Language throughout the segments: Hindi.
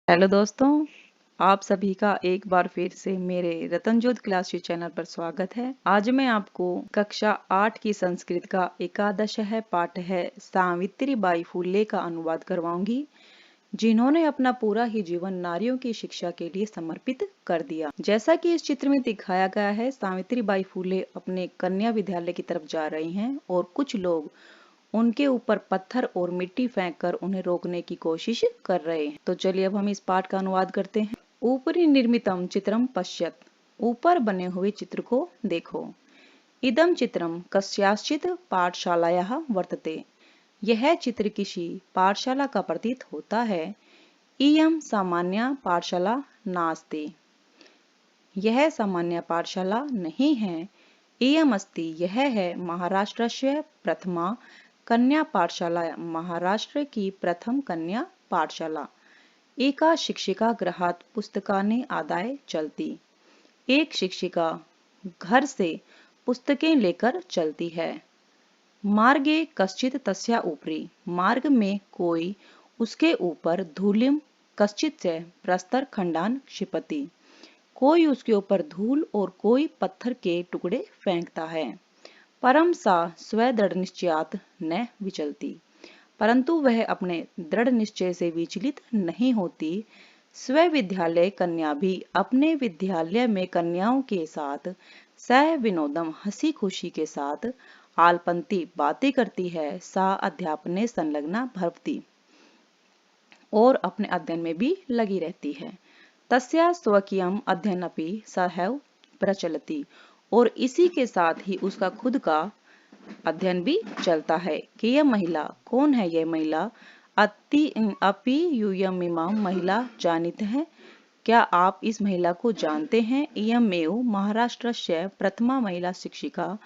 हेलो दोस्तों, आप सभी का एक बार फिर से मेरे रतनजोत क्लासेस चैनल पर स्वागत है। आज मैं आपको कक्षा 8 की संस्कृत का एकादश है पाठ है सावित्रीबाई फुले का अनुवाद करवाऊंगी, जिन्होंने अपना पूरा ही जीवन नारियों की शिक्षा के लिए समर्पित कर दिया। जैसा कि इस चित्र में दिखाया गया है, सावित्रीबाई फुले अपने कन्या विद्यालय की तरफ जा रही हैं और कुछ लोग उनके ऊपर पत्थर और मिट्टी फेंककर उन्हें रोकने की कोशिश कर रहे हैं। तो चलिए अब हम इस पाठ का अनुवाद करते हैं। ऊपरी निर्मितम चित्रम पश्यत, ऊपर बने हुए चित्र को देखो। इदम चित्रम कस्याश्चित पाठशालायाः वर्तते, यह चित्र किसी पाठशाला का प्रतीत होता है। इयम सामान्य पाठशाला नास्ति, यह सामान्य पाठशाला नहीं है। इयम अस्ति, यह है महाराष्ट्रस्य प्रथमा कन्या पाठशाला, महाराष्ट्र की प्रथम कन्या पाठशाला। एका शिक्षिका गृहात पुस्तकाने आदाय चलती, एक शिक्षिका घर से पुस्तकें लेकर चलती है। मार्गे कश्चित तस्या ऊपरी, मार्ग में कोई उसके ऊपर धूलिम कश्चित से प्रस्तर खंडान क्षिपति, कोई उसके ऊपर धूल और कोई पत्थर के टुकड़े फेंकता है। परम सा स्व दृढ़ निश्चयात न विचलती, परंतु वह अपने दृढ़ निश्चय से विचलित नहीं होती। स्व विद्यालय कन्या भी अपने विद्यालय में कन्याओं के साथ सह विनोदम हंसी खुशी के साथ आलपंती बातें करती है। सा अध्यापने संलग्ना भवती, और अपने अध्ययन में भी लगी रहती है। तस्या स्वकीयम अध्ययनपि सहैव प्रचलति, और इसी के साथ ही उसका खुद का अध्ययन भी चलता है। कि यह महिला कौन है? यह महिला अपि यूयमिमाम महिला जानित है, क्या आप इस महिला को जानते हैं? इयमेव महाराष्ट्रस्य प्रथमा महिला शिक्षिका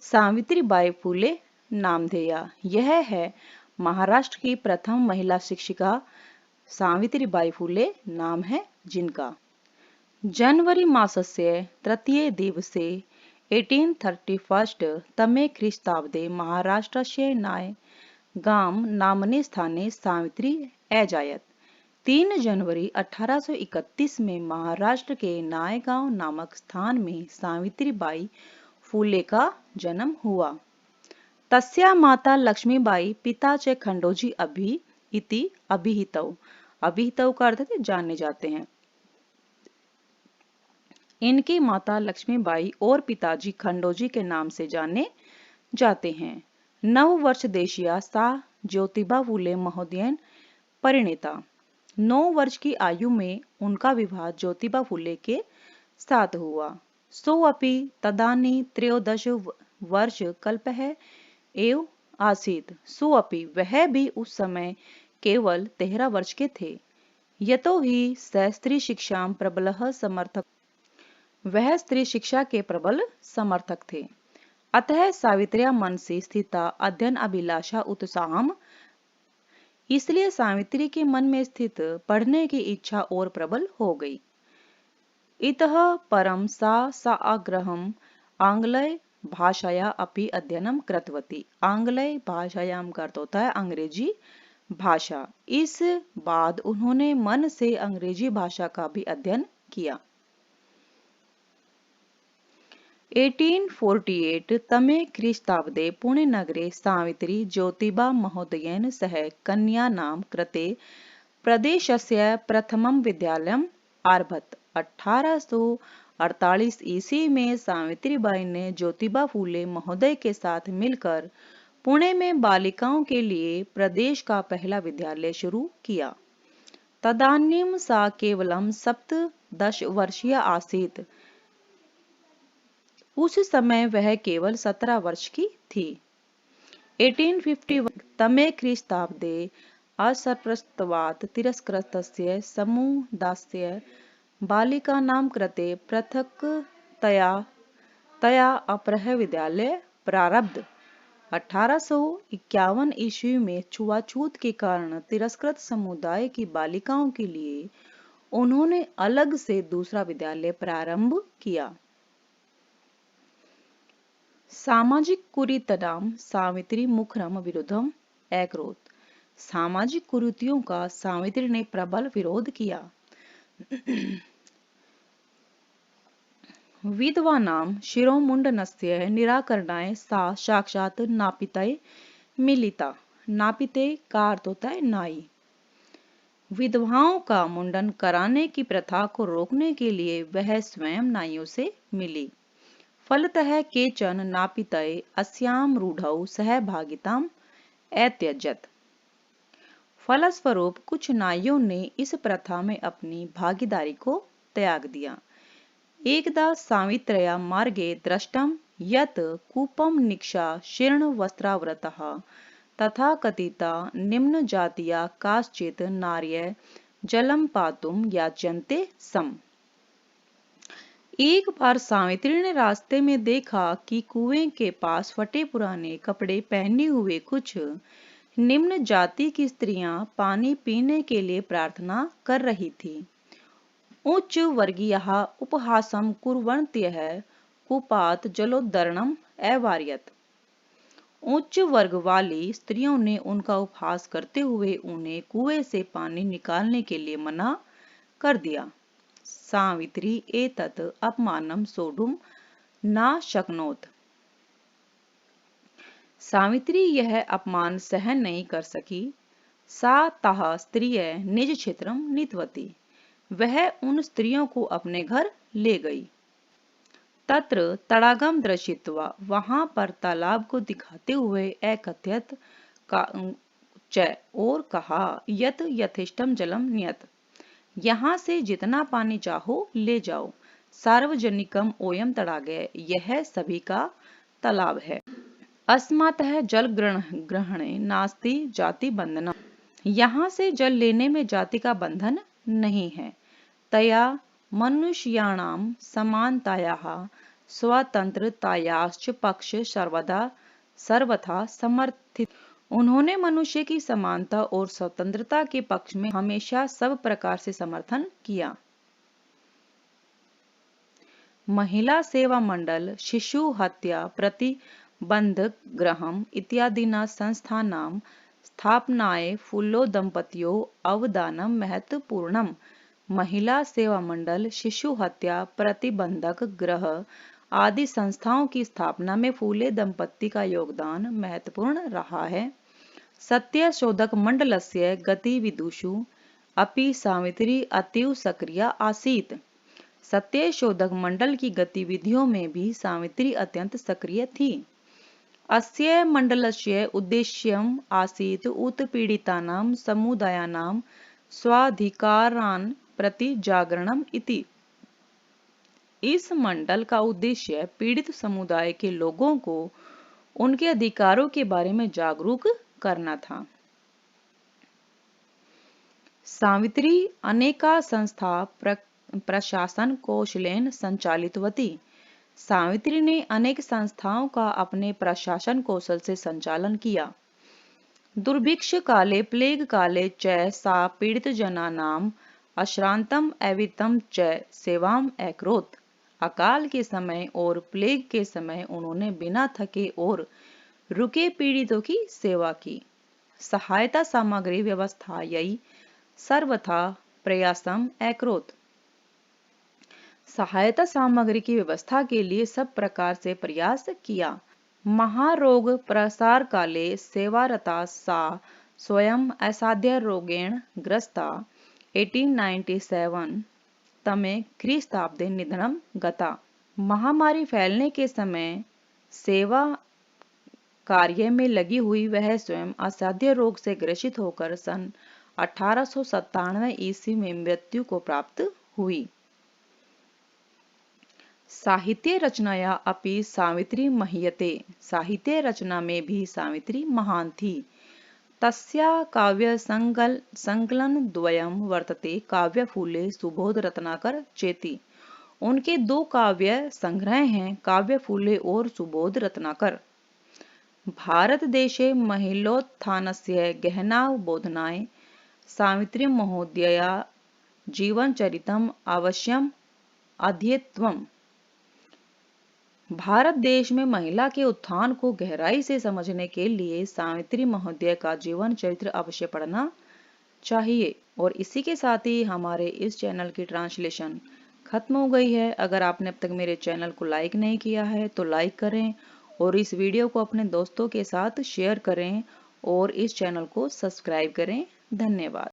सावित्रीबाई फुले नामधेया, यह है महाराष्ट्र की प्रथम महिला शिक्षिका सावित्रीबाई फुले नाम है जिनका। जनवरी मासस्य तृतीये दिवसे 1831 तमे ख्रीस्ताब्दे महाराष्ट्रस्य नायगाम नामने स्थाने सावित्री अजायत। 3 जनवरी 1831 में महाराष्ट्र के नायगांव नामक स्थान में सावित्रीबाई फुले का जन्म हुआ। तस्या माता लक्ष्मीबाई पिता च खंडोजी अभि इति अभिहितौ, अभिहितौ का अर्थ है जाने जाते हैं। इनकी माता लक्ष्मीबाई और पिताजी खंडोजी के नाम से जाने जाते हैं। 9 वर्ष देशिया सा ज्योतिबा फुले महोदयन परिणीता, 9 वर्ष की आयु में उनका विवाह ज्योतिबा फुले के साथ हुआ। सो अपि तदानी 13 वर्ष कल्प है एव आसीत, सो अपि वह भी उस समय केवल 13 वर्ष के थे। यतो ही स स्त्री शिक्षा प्रबलः समर्थक, वह स्त्री शिक्षा के प्रबल समर्थक थे। अतः सावित्र्या मनसि स्थिता अध्ययन अभिलाषा उत्साहम, इसलिए सावित्री के मन में स्थित पढ़ने की इच्छा और प्रबल हो गई। इतः परम सा आग्रहम आंग्लय भाषाया अपि अध्ययनम कृतवती, आंग्लय भाषायाम का अर्थ होता है अंग्रेजी भाषा। इस बाद उन्होंने मन से अंग्रेजी भाषा का भी अध्ययन किया। 1848 तमे ख्रीस्ताब्दे पुणे नगरे सावित्री ज्योतिबा महोदयेन सह कन्यानां कृते प्रदेशस्य प्रथमं विद्यालयम् आरभत। 1848 ईस्वी में सावित्रीबाई ने ज्योतिबा फुले महोदय के साथ मिलकर पुणे में बालिकाओं के लिए प्रदेश का पहला विद्यालय शुरू किया। तदानीं सा केवलम 17 वर्षीय आसीत, उस समय वह केवल 17 वर्ष की थी। 1851 तमे ख्रीस्ताब्दे असर्पस्तवात् तिरस्कृतस्य समुदायस्य बालिकानां कृते पृथक्तया अपरः विद्यालय प्रारब्ध। 1851 ईस्वी में छुआछूत के कारण तिरस्कृत समुदाय की बालिकाओं के लिए उन्होंने अलग से दूसरा विद्यालय प्रारंभ किया। सामाजिक कुरीतनाम सावित्री मुखरम विरुद्धम अकरोत्, सामाजिक कुरीतियों का सावित्री ने प्रबल विरोध किया। विधवानां शिरोमुण्डनस्य निराकरणाय सा साक्षात् नापिते मिलिता। नापिते का अर्थ होता है नाई। विधवाओं का मुंडन कराने की प्रथा को रोकने के लिए वह स्वयं नाइयों से मिली। फलतः केचन नापितये अस्यां रूढौ सहभागितां अत्यजत। फलस्वरूप कुछ नाइयों ने इस प्रथा में अपनी भागीदारी को त्याग दिया। एकदा सावित्र्या मार्गे दृष्टं यत् कूपं निक्षा शीर्ण वस्त्रावृतः तथा कथिता निम्न जातीया काश्चित् नार्यः जलं पातुं याच्यन्ते सम। एक बार सावित्री ने रास्ते में देखा कि कुएं के पास फटे पुराने कपड़े पहने हुए कुछ निम्न जाति की स्त्रियां पानी पीने के लिए प्रार्थना कर रही थी। उच्च वर्गीयः उपहासं कुर्वन्त्यः कूपात् जलोद्धरणम् अवारयत्। उच्च वर्ग वाली स्त्रियों ने उनका उपहास करते हुए उन्हें कुएं से पानी निकालने के लिए मना कर दिया। सावित्री एतत् अपमानं सोढुं न शक्नोत। सावित्री यह अपमान सहन नहीं कर सकी। सा ताः स्त्रियः निज क्षेत्रं नीतवती। वह उन स्त्रियों को अपने घर ले गई। तत्र तडागम दर्शित्वा, वहां पर तालाब को दिखाते हुए अकथयत च और कहा यत यथेष्टम जलम नियत। यहाँ से जितना पानी चाहो ले जाओ। सार्वजनिकम ओयम तडागः, यह सभी का तालाब है। अस्मातः जल ग्रहणे नास्ति जाति बंधनम, यहाँ से जल लेने में जाति का बंधन नहीं है। तया मनुष्याणां समानतायाः स्वतंत्रतायाश्च पक्ष सर्वथा समर्थित। उन्होंने मनुष्य की समानता और स्वतंत्रता के पक्ष में हमेशा सब प्रकार से समर्थन किया। महिला सेवा मंडल, शिशु हत्या प्रतिबंधक गृहम् इत्यादिना संस्थानां स्थापनाय फूलो दंपतियों अवदानम महत्वपूर्णम। महिला सेवा मंडल, शिशु हत्या प्रतिबंधक गृह आदि संस्थाओं की स्थापना में फूले दंपति का योगदान महत्वपूर्ण रहा है। सत्य शोधक मंडलस्य गतिविधिषु अपि सावित्री अतीव सक्रिय आसीत्। सत्य शोधक मंडल की गतिविधियों में भी सावित्री अत्यंत सक्रिय थी। अस्य मंडलस्य उद्देश्यम् आसीत् उत्पीड़ितानां समुदायानां स्वाधिकारान् प्रति जागरणम् इति। इस मंडल का उद्देश्य पीड़ित समुदाय के लोगों को उनके अधिकारों के बारे में जागरूक करना था। सावित्री अनेका संस्था प्रशासन कौशलेन संचालितवती। सावित्री ने अनेक संस्थाओं का अपने प्रशासन कौशल से संचालन किया। दुर्भिक्ष काले प्लेग काले च सा पीड़ित जनानां अश्रांतम एवितम च सेवाम अकरोत्। अकाल के समय और प्लेग के समय उन्होंने बिना थके और रुके पीड़ितों की सेवा की। सहायता सामग्री व्यवस्था यही सर्वथा प्रयासम अकरोत्। सहायता सामग्री की व्यवस्था के लिए सब प्रकार से प्रयास किया। महारोग प्रसार काले सेवारता सा स्वयं असाध्य रोगेण ग्रस्ता। 1897 तमे ख्रीस्ताब्दे निधनम गता। महामारी फैलने के समय सेवा कार्य में लगी हुई वह स्वयं असाध्य रोग से ग्रसित होकर सन 1897 ईस्वी में मृत्यु को प्राप्त हुई। साहित्य रचनाया अपि सावित्री महीयते। साहित्य रचना में भी सावित्री महान थी। तस्या काव्य संकलन द्वयम् वर्तते, काव्य फूले सुबोध रत्नाकर चेति। उनके दो काव्य संग्रह हैं, काव्य फूले और सुबोध रत्नाकर। भारत देशे महिलोत्थानस्य गहना बोधनाय सावित्री महोदया जीवन चरितम अवश्यम अध्येतव्यम्। भारत देश में महिला के उत्थान को गहराई से समझने के लिए सावित्री महोदय का जीवन चरित्र अवश्य पढ़ना चाहिए। और इसी के साथ ही हमारे इस चैनल की ट्रांसलेशन खत्म हो गई है। अगर आपने अब तक मेरे चैनल को लाइक नहीं किया है तो लाइक करें और इस वीडियो को अपने दोस्तों के साथ शेयर करें और इस चैनल को सब्सक्राइब करें। धन्यवाद।